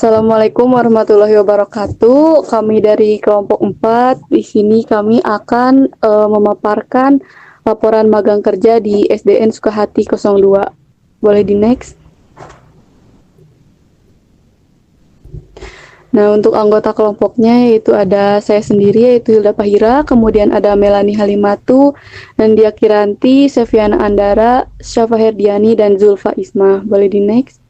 Assalamualaikum warahmatullahi wabarakatuh. Kami dari kelompok 4. Di sini kami akan memaparkan laporan magang kerja di SDN Sukahati 02. Boleh di next? Nah, untuk anggota kelompoknya yaitu ada saya sendiri yaitu Hilda Pahira, kemudian ada Melani Halimatu, Nandia Kiranti, Seviana Andara, Syafa Herdiani, dan Zulfa Isma. Boleh di next?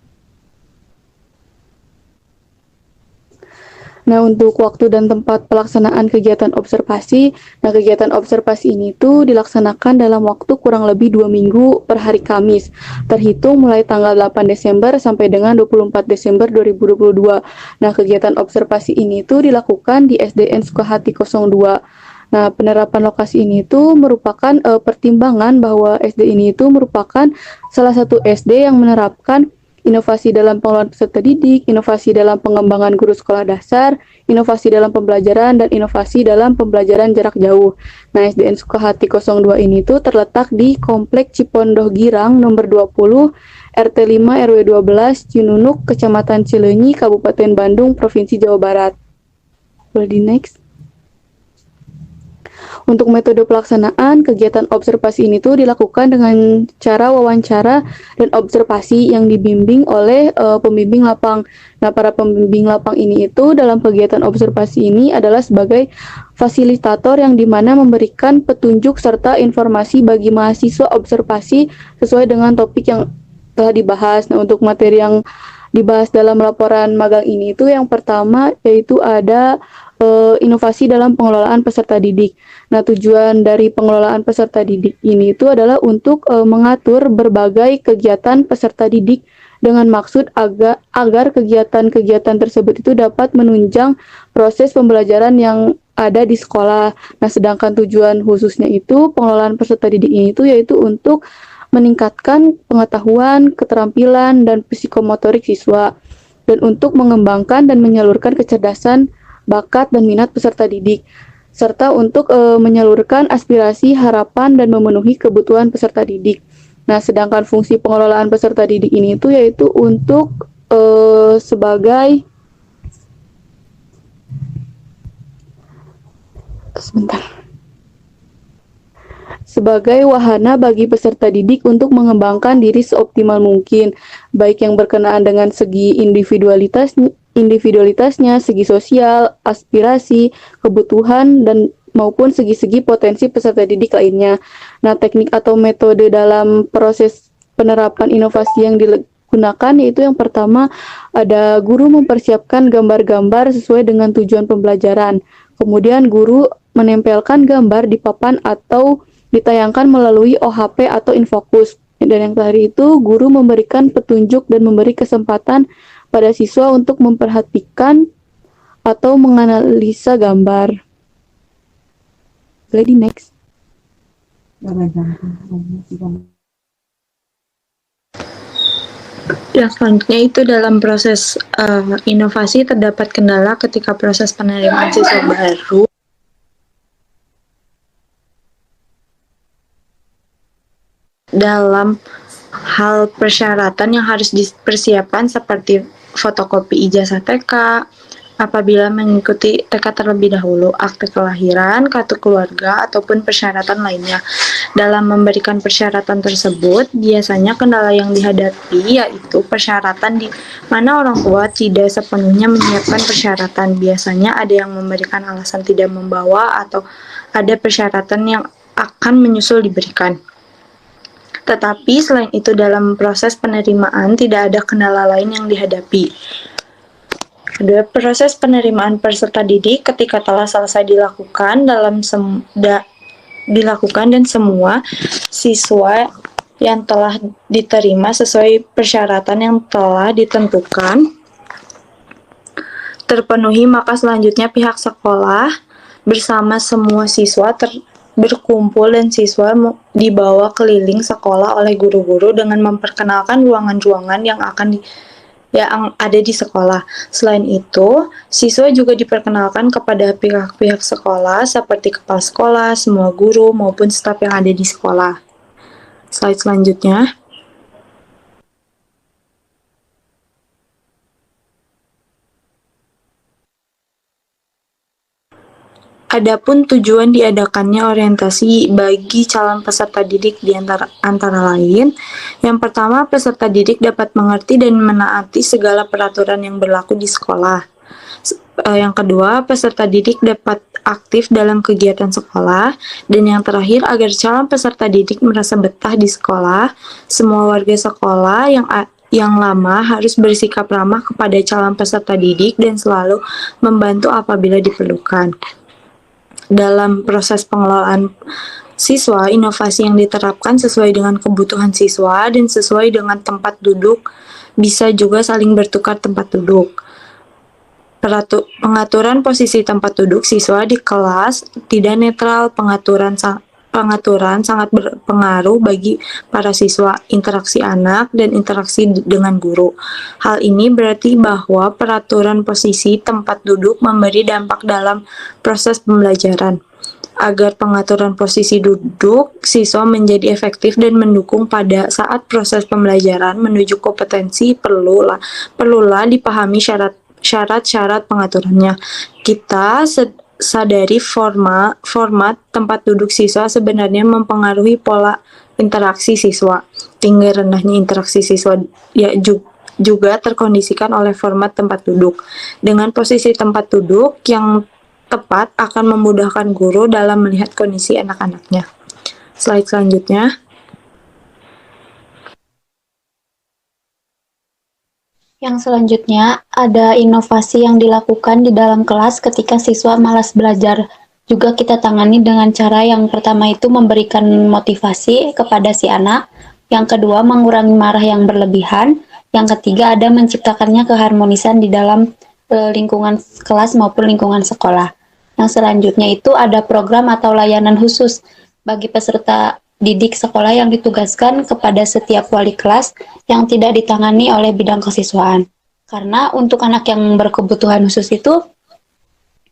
Nah, untuk waktu dan tempat pelaksanaan kegiatan observasi, kegiatan observasi ini tuh dilaksanakan dalam waktu kurang lebih 2 minggu per hari Kamis, terhitung mulai tanggal 8 Desember sampai dengan 24 Desember 2022. Nah, kegiatan observasi ini tuh dilakukan di SDN Sukahati 02. Nah, penerapan lokasi ini tuh merupakan pertimbangan bahwa SD ini tuh merupakan salah satu SD yang menerapkan inovasi dalam pengelolaan peserta didik, inovasi dalam pengembangan guru sekolah dasar, inovasi dalam pembelajaran, dan inovasi dalam pembelajaran jarak jauh. Nah, SDN Sukahati 02 ini tuh terletak di Komplek Cipondoh Girang nomor 20, RT 5 RW 12, Cinunuk, Kecamatan Cileunyi, Kabupaten Bandung, Provinsi Jawa Barat. Boleh di next? Untuk metode pelaksanaan, kegiatan observasi ini tuh dilakukan dengan cara wawancara dan observasi yang dibimbing oleh pembimbing lapang. Nah, para pembimbing lapang ini itu dalam kegiatan observasi ini adalah sebagai fasilitator yang dimana memberikan petunjuk serta informasi bagi mahasiswa observasi sesuai dengan topik yang telah dibahas. Nah, untuk materi yang dibahas dalam laporan magang ini itu yang pertama yaitu ada inovasi dalam pengelolaan peserta didik. Nah, tujuan dari pengelolaan peserta didik ini itu adalah untuk mengatur berbagai kegiatan peserta didik dengan maksud agar kegiatan-kegiatan tersebut itu dapat menunjang proses pembelajaran yang ada di sekolah. Nah, sedangkan tujuan khususnya itu pengelolaan peserta didik ini itu yaitu untuk meningkatkan pengetahuan, keterampilan, dan psikomotorik siswa, dan untuk mengembangkan dan menyalurkan kecerdasan, bakat, dan minat peserta didik, serta untuk menyalurkan aspirasi, harapan, dan memenuhi kebutuhan peserta didik. Nah, sedangkan fungsi pengelolaan peserta didik ini itu yaitu untuk sebagai wahana bagi peserta didik untuk mengembangkan diri seoptimal mungkin, baik yang berkenaan dengan segi individualitasnya, segi sosial, aspirasi, kebutuhan, dan maupun segi-segi potensi peserta didik lainnya. Nah, teknik atau metode dalam proses penerapan inovasi yang digunakan yaitu yang pertama ada guru mempersiapkan gambar-gambar sesuai dengan tujuan pembelajaran. Kemudian guru menempelkan gambar di papan atau ditayangkan melalui OHP atau Infocus. Dan yang terakhir itu, guru memberikan petunjuk dan memberi kesempatan pada siswa untuk memperhatikan atau menganalisa gambar. Boleh di next. Yang selanjutnya itu dalam proses inovasi terdapat kendala ketika proses penerimaan siswa baru dalam hal persyaratan yang harus dipersiapkan seperti fotokopi ijazah TK apabila mengikuti TK terlebih dahulu, akte kelahiran, kartu keluarga, ataupun persyaratan lainnya. Dalam memberikan persyaratan tersebut, biasanya kendala yang dihadapi yaitu persyaratan di mana orang tua tidak sepenuhnya menyiapkan persyaratan. Biasanya ada yang memberikan alasan tidak membawa atau ada persyaratan yang akan menyusul diberikan. Tetapi selain itu dalam proses penerimaan tidak ada kendala lain yang dihadapi. Kedua, proses penerimaan peserta didik ketika telah selesai dilakukan dan semua siswa yang telah diterima sesuai persyaratan yang telah ditentukan terpenuhi, maka selanjutnya pihak sekolah bersama semua siswa berkumpul dan siswa dibawa keliling sekolah oleh guru-guru dengan memperkenalkan ruangan-ruangan yang ada di sekolah. Selain itu, siswa juga diperkenalkan kepada pihak-pihak sekolah seperti kepala sekolah, semua guru, maupun staf yang ada di sekolah. Slide selanjutnya. Adapun tujuan diadakannya orientasi bagi calon peserta didik di antara lain, yang pertama peserta didik dapat mengerti dan menaati segala peraturan yang berlaku di sekolah. Yang kedua, peserta didik dapat aktif dalam kegiatan sekolah. Dan yang terakhir, agar calon peserta didik merasa betah di sekolah, semua warga sekolah yang lama harus bersikap ramah kepada calon peserta didik dan selalu membantu apabila diperlukan. Dalam proses pengelolaan siswa, inovasi yang diterapkan sesuai dengan kebutuhan siswa dan sesuai dengan tempat duduk, bisa juga saling bertukar tempat duduk. Pengaturan posisi tempat duduk siswa di kelas tidak netral. Pengaturan sangat berpengaruh bagi para siswa, interaksi anak, dan interaksi dengan guru. Hal ini berarti bahwa peraturan posisi tempat duduk memberi dampak dalam proses pembelajaran. Agar pengaturan posisi duduk siswa menjadi efektif dan mendukung pada saat proses pembelajaran menuju kompetensi, perlulah dipahami syarat-syarat pengaturannya. Kita sadari format tempat duduk siswa sebenarnya mempengaruhi pola interaksi siswa. Tinggi rendahnya interaksi siswa juga terkondisikan oleh format tempat duduk. Dengan posisi tempat duduk yang tepat akan memudahkan guru dalam melihat kondisi anak-anaknya. Slide selanjutnya. Yang selanjutnya, ada inovasi yang dilakukan di dalam kelas ketika siswa malas belajar. Juga kita tangani dengan cara yang pertama itu memberikan motivasi kepada si anak, yang kedua mengurangi marah yang berlebihan, yang ketiga ada menciptakannya keharmonisan di dalam lingkungan kelas maupun lingkungan sekolah. Yang selanjutnya itu ada program atau layanan khusus bagi peserta didik sekolah yang ditugaskan kepada setiap wali kelas yang tidak ditangani oleh bidang kesiswaan. Karena untuk anak yang berkebutuhan khusus itu,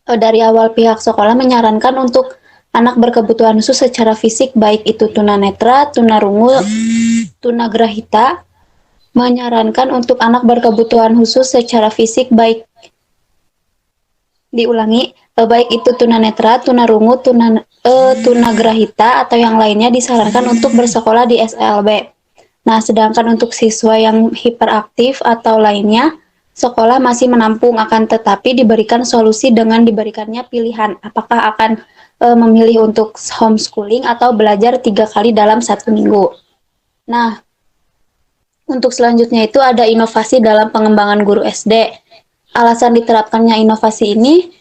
dari awal pihak sekolah menyarankan untuk anak berkebutuhan khusus secara fisik, baik itu tunanetra, tunarungu, tunagrahita, menyarankan untuk anak berkebutuhan khusus secara fisik, baik itu tunanetra, tunarungu, tunagrahita, atau yang lainnya disarankan untuk bersekolah di SLB. Nah, sedangkan untuk siswa yang hiperaktif atau lainnya, sekolah masih menampung, akan tetapi diberikan solusi dengan diberikannya pilihan apakah akan memilih untuk homeschooling atau belajar 3 kali dalam 1 minggu. Nah, untuk selanjutnya itu ada inovasi dalam pengembangan guru SD. Alasan diterapkannya inovasi ini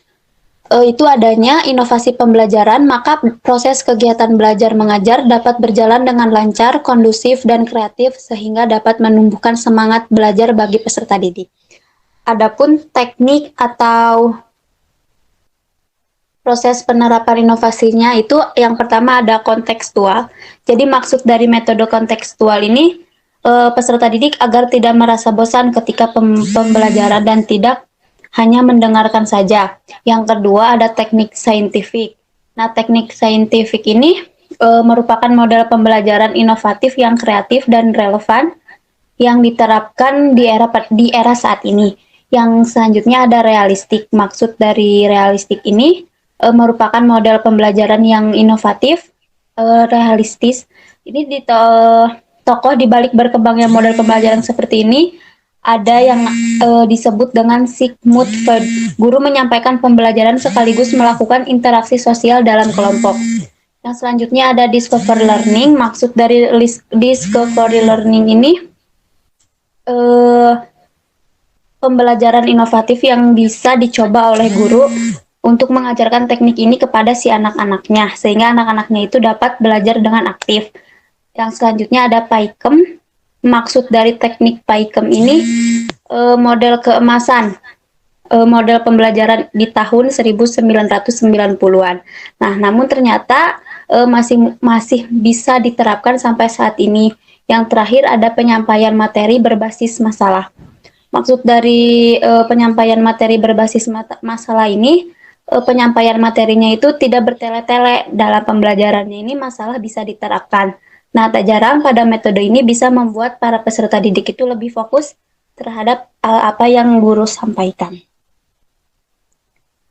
itu adanya inovasi pembelajaran, maka proses kegiatan belajar mengajar dapat berjalan dengan lancar, kondusif, dan kreatif sehingga dapat menumbuhkan semangat belajar bagi peserta didik. Adapun teknik atau proses penerapan inovasinya itu yang pertama ada kontekstual. Jadi maksud dari metode kontekstual ini peserta didik agar tidak merasa bosan ketika pembelajaran dan tidak hanya mendengarkan saja. Yang kedua ada teknik saintifik. Nah, teknik saintifik ini merupakan model pembelajaran inovatif yang kreatif dan relevan yang diterapkan di era saat ini. Yang selanjutnya ada realistik. Maksud dari realistik ini merupakan model pembelajaran yang inovatif, realistis. Ini di tokoh di balik berkembangnya model pembelajaran seperti ini ada yang disebut dengan Sigmund Freud. Guru menyampaikan pembelajaran sekaligus melakukan interaksi sosial dalam kelompok. Yang selanjutnya ada discovery learning. Maksud dari discovery learning ini pembelajaran inovatif yang bisa dicoba oleh guru untuk mengajarkan teknik ini kepada si anak-anaknya, sehingga anak-anaknya itu dapat belajar dengan aktif. Yang selanjutnya ada PAIKEM. Maksud dari teknik PAIKEM ini model keemasan, model pembelajaran di tahun 1990-an. Nah, namun ternyata masih bisa diterapkan sampai saat ini. Yang terakhir ada penyampaian materi berbasis masalah. Maksud dari penyampaian materi berbasis masalah ini, penyampaian materinya itu tidak bertele-tele. Dalam pembelajarannya ini masalah bisa diterapkan. Nah, tak jarang pada metode ini bisa membuat para peserta didik itu lebih fokus terhadap apa yang guru sampaikan.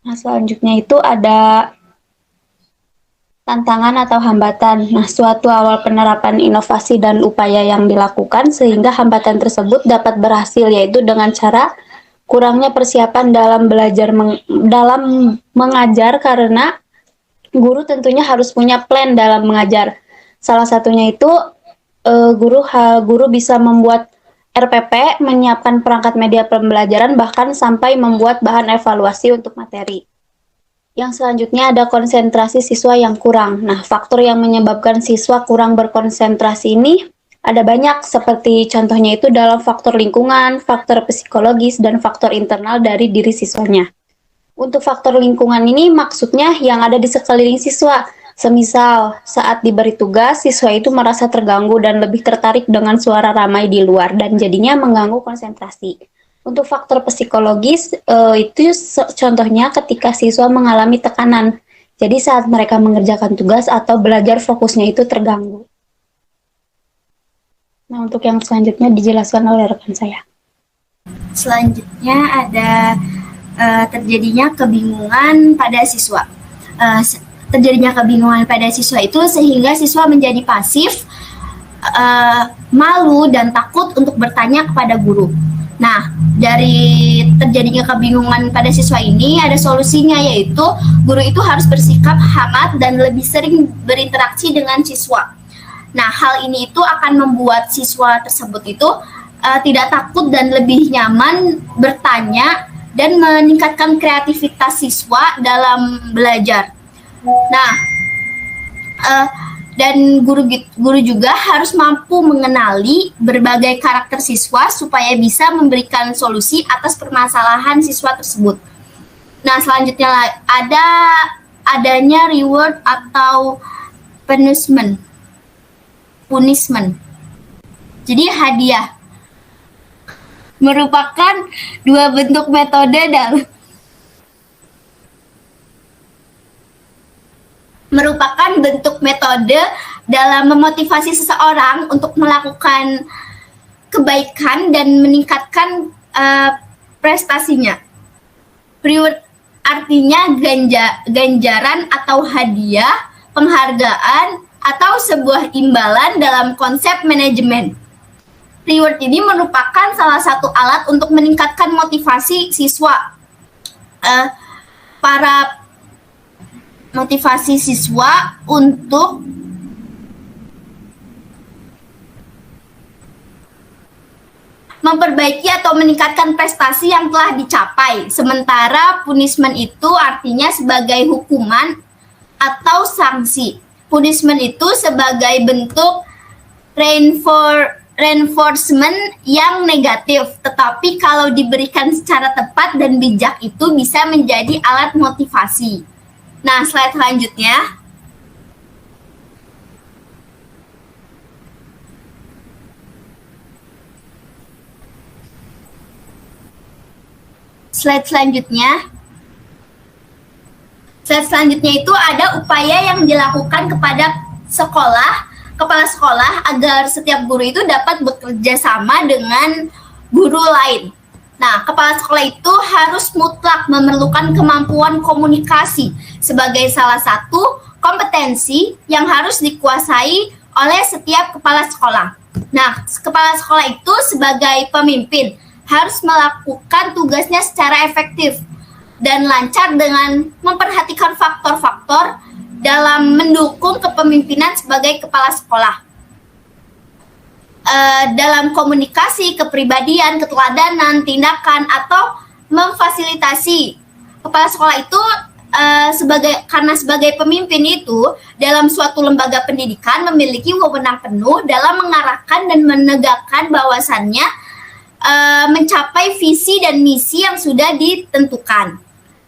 Nah, selanjutnya itu ada tantangan atau hambatan. Nah, suatu awal penerapan inovasi dan upaya yang dilakukan sehingga hambatan tersebut dapat berhasil, yaitu dengan cara kurangnya persiapan dalam dalam mengajar, karena guru tentunya harus punya plan dalam mengajar. Salah satunya itu guru bisa membuat RPP, menyiapkan perangkat media pembelajaran, bahkan sampai membuat bahan evaluasi untuk materi. Yang selanjutnya ada konsentrasi siswa yang kurang. Nah, faktor yang menyebabkan siswa kurang berkonsentrasi ini ada banyak, seperti contohnya itu dalam faktor lingkungan, faktor psikologis, dan faktor internal dari diri siswanya. Untuk faktor lingkungan ini maksudnya yang ada di sekeliling siswa. Semisal saat diberi tugas, siswa itu merasa terganggu dan lebih tertarik dengan suara ramai di luar dan jadinya mengganggu konsentrasi. Untuk faktor psikologis, itu contohnya ketika siswa mengalami tekanan. Jadi saat mereka mengerjakan tugas atau belajar, fokusnya itu terganggu. Nah, untuk yang selanjutnya dijelaskan oleh rekan saya. Selanjutnya ada terjadinya kebingungan pada siswa. Terjadinya kebingungan pada siswa itu sehingga siswa menjadi pasif, malu, dan takut untuk bertanya kepada guru. Nah, dari terjadinya kebingungan pada siswa ini ada solusinya, yaitu guru itu harus bersikap hangat dan lebih sering berinteraksi dengan siswa. Nah, hal ini itu akan membuat siswa tersebut itu tidak takut dan lebih nyaman bertanya dan meningkatkan kreativitas siswa dalam belajar. Nah, dan guru juga harus mampu mengenali berbagai karakter siswa supaya bisa memberikan solusi atas permasalahan siswa tersebut. Nah, selanjutnya adanya reward atau punishment. Jadi hadiah merupakan dua bentuk metode dalam memotivasi seseorang untuk melakukan kebaikan dan meningkatkan prestasinya. Reward artinya ganjaran atau hadiah, penghargaan, atau sebuah imbalan dalam konsep manajemen. Reward ini merupakan salah satu alat untuk meningkatkan motivasi siswa. Motivasi siswa untuk memperbaiki atau meningkatkan prestasi yang telah dicapai. Sementara punishment itu artinya sebagai hukuman atau sanksi. Punishment itu sebagai bentuk reinforcement yang negatif, tetapi kalau diberikan secara tepat dan bijak itu bisa menjadi alat motivasi. Nah, slide selanjutnya. Slide selanjutnya itu ada upaya yang dilakukan kepada kepala sekolah agar setiap guru itu dapat bekerja sama dengan guru lain. Nah, kepala sekolah itu harus mutlak memerlukan kemampuan komunikasi sebagai salah satu kompetensi yang harus dikuasai oleh setiap kepala sekolah. Nah, kepala sekolah itu sebagai pemimpin harus melakukan tugasnya secara efektif dan lancar dengan memperhatikan faktor-faktor dalam mendukung kepemimpinan sebagai kepala sekolah. Dalam komunikasi, kepribadian, keteladanan, tindakan, atau memfasilitasi. Kepala sekolah itu karena sebagai pemimpin itu dalam suatu lembaga pendidikan memiliki wewenang penuh dalam mengarahkan dan menegakkan bahwasannya mencapai visi dan misi yang sudah ditentukan.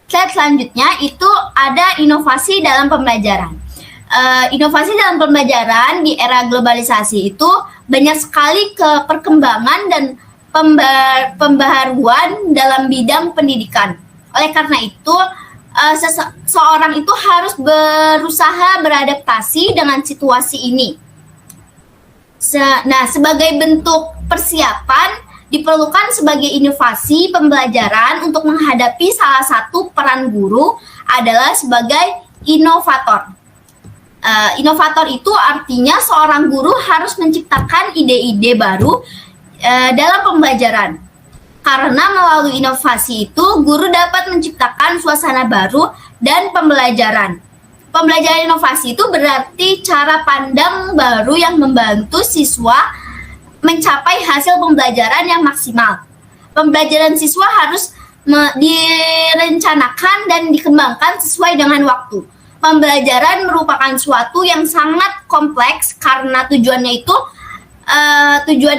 Slide selanjutnya itu ada inovasi dalam pembelajaran. Inovasi dalam pembelajaran di era globalisasi itu banyak sekali perkembangan dan pembaharuan dalam bidang pendidikan. Oleh karena itu, seseorang itu harus berusaha beradaptasi dengan situasi ini. Nah, sebagai bentuk persiapan, diperlukan sebagai inovasi pembelajaran untuk menghadapi salah satu peran guru adalah sebagai inovator. Inovator itu artinya seorang guru harus menciptakan ide-ide baru dalam pembelajaran. Karena melalui inovasi itu, guru dapat menciptakan suasana baru dan pembelajaran. Pembelajaran inovasi itu berarti cara pandang baru yang membantu siswa mencapai hasil pembelajaran yang maksimal. Pembelajaran siswa harus direncanakan dan dikembangkan sesuai dengan waktu. Pembelajaran merupakan suatu yang sangat kompleks karena tujuan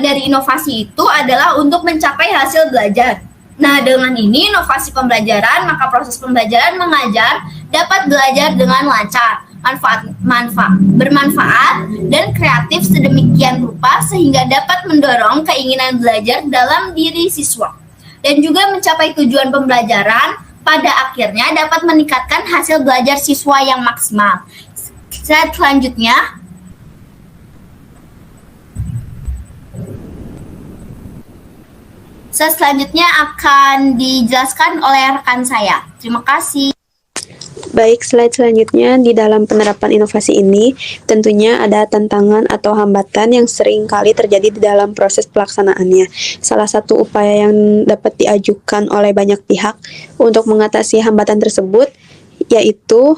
dari inovasi itu adalah untuk mencapai hasil belajar. Nah, dengan ini inovasi pembelajaran, maka proses pembelajaran mengajar dapat belajar dengan lancar, bermanfaat, dan kreatif sedemikian rupa sehingga dapat mendorong keinginan belajar dalam diri siswa. Dan juga mencapai tujuan pembelajaran pada akhirnya dapat meningkatkan hasil belajar siswa yang maksimal. Slide selanjutnya. Selanjutnya akan dijelaskan oleh rekan saya. Terima kasih. Baik, slide selanjutnya di dalam penerapan inovasi ini tentunya ada tantangan atau hambatan yang sering kali terjadi di dalam proses pelaksanaannya. Salah satu upaya yang dapat diajukan oleh banyak pihak untuk mengatasi hambatan tersebut yaitu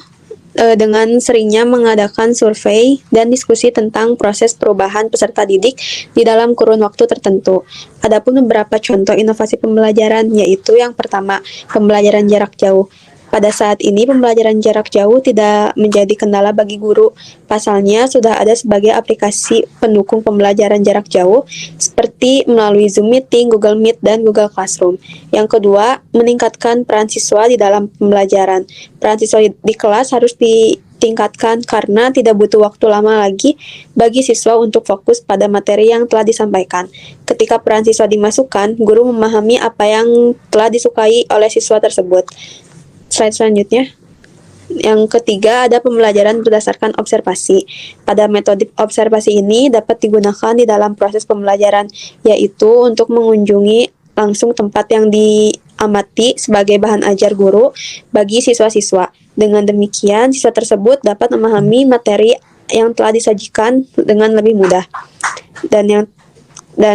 dengan seringnya mengadakan survei dan diskusi tentang proses perubahan peserta didik di dalam kurun waktu tertentu. Adapun beberapa contoh inovasi pembelajaran, yaitu yang pertama, pembelajaran jarak jauh. Pada saat ini, pembelajaran jarak jauh tidak menjadi kendala bagi guru. Pasalnya, sudah ada sebagai aplikasi pendukung pembelajaran jarak jauh, seperti melalui Zoom Meeting, Google Meet, dan Google Classroom. Yang kedua, meningkatkan peran siswa di dalam pembelajaran. Peran siswa di kelas harus ditingkatkan karena tidak butuh waktu lama lagi bagi siswa untuk fokus pada materi yang telah disampaikan. Ketika peran siswa dimasukkan, guru memahami apa yang telah disukai oleh siswa tersebut. Slide selanjutnya. Yang ketiga, ada pembelajaran berdasarkan observasi. Pada metode observasi ini dapat digunakan di dalam proses pembelajaran, yaitu untuk mengunjungi langsung tempat yang diamati sebagai bahan ajar guru bagi siswa-siswa. Dengan demikian, siswa tersebut dapat memahami materi yang telah disajikan dengan lebih mudah. Dan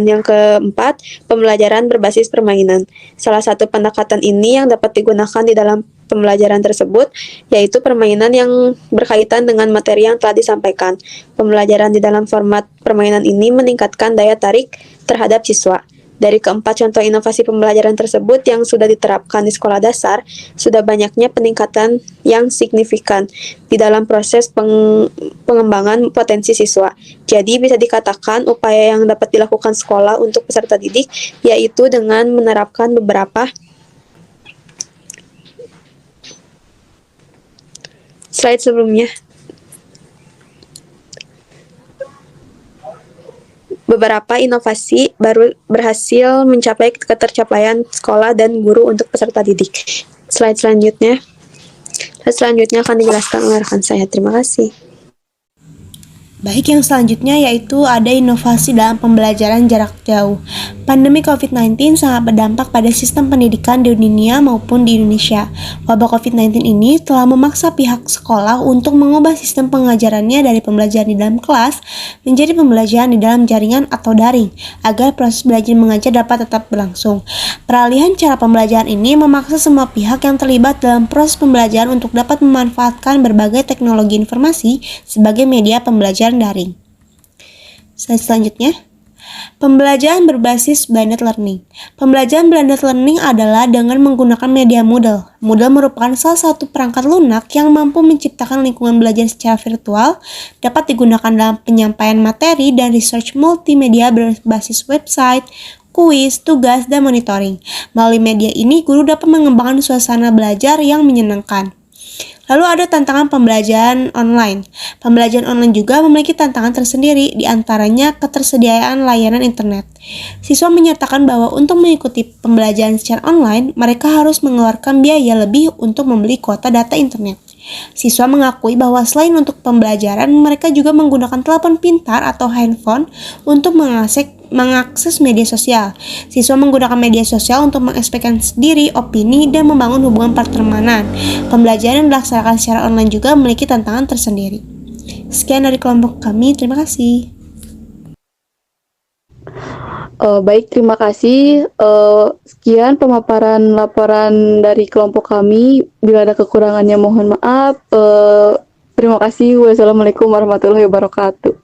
yang keempat, pembelajaran berbasis permainan. Salah satu pendekatan ini yang dapat digunakan di dalam pembelajaran tersebut, yaitu permainan yang berkaitan dengan materi yang telah disampaikan. Pembelajaran di dalam format permainan ini meningkatkan daya tarik terhadap siswa. Dari keempat contoh inovasi pembelajaran tersebut yang sudah diterapkan di sekolah dasar, sudah banyaknya peningkatan yang signifikan di dalam proses pengembangan potensi siswa. Jadi bisa dikatakan upaya yang dapat dilakukan sekolah untuk peserta didik, yaitu dengan menerapkan beberapa slide sebelumnya. Beberapa inovasi baru berhasil mencapai ketercapaian sekolah dan guru untuk peserta didik. Slide selanjutnya. Akan dijelaskan oleh rekan saya. Terima kasih. Baik, yang selanjutnya yaitu ada inovasi dalam pembelajaran jarak jauh. Pandemi COVID-19 sangat berdampak pada sistem pendidikan di dunia maupun di Indonesia. Wabah COVID-19 ini telah memaksa pihak sekolah untuk mengubah sistem pengajarannya dari pembelajaran di dalam kelas menjadi pembelajaran di dalam jaringan atau daring, agar proses belajar mengajar dapat tetap berlangsung. Peralihan cara pembelajaran ini memaksa semua pihak yang terlibat dalam proses pembelajaran untuk dapat memanfaatkan berbagai teknologi informasi sebagai media pembelajaran daring. Selanjutnya, pembelajaran berbasis blended learning. Pembelajaran blended learning adalah dengan menggunakan media Moodle. Moodle merupakan salah satu perangkat lunak yang mampu menciptakan lingkungan belajar secara virtual, dapat digunakan dalam penyampaian materi dan research multimedia berbasis website, kuis, tugas, dan monitoring. Melalui media ini, guru dapat mengembangkan suasana belajar yang menyenangkan. Lalu ada tantangan pembelajaran online. Pembelajaran online juga memiliki tantangan tersendiri, di antaranya ketersediaan layanan internet. Siswa menyatakan bahwa untuk mengikuti pembelajaran secara online, mereka harus mengeluarkan biaya lebih untuk membeli kuota data internet. Siswa mengakui bahwa selain untuk pembelajaran, mereka juga menggunakan telepon pintar atau handphone untuk mengakses media sosial. Siswa menggunakan media sosial untuk mengekspresikan diri, opini, dan membangun hubungan pertemanan. Pembelajaran yang dilaksanakan secara online juga memiliki tantangan tersendiri. Sekian dari kelompok kami, terima kasih. Baik, terima kasih. Sekian pemaparan laporan dari kelompok kami. Bila ada kekurangannya mohon maaf. Terima kasih. Wassalamualaikum warahmatullahi wabarakatuh.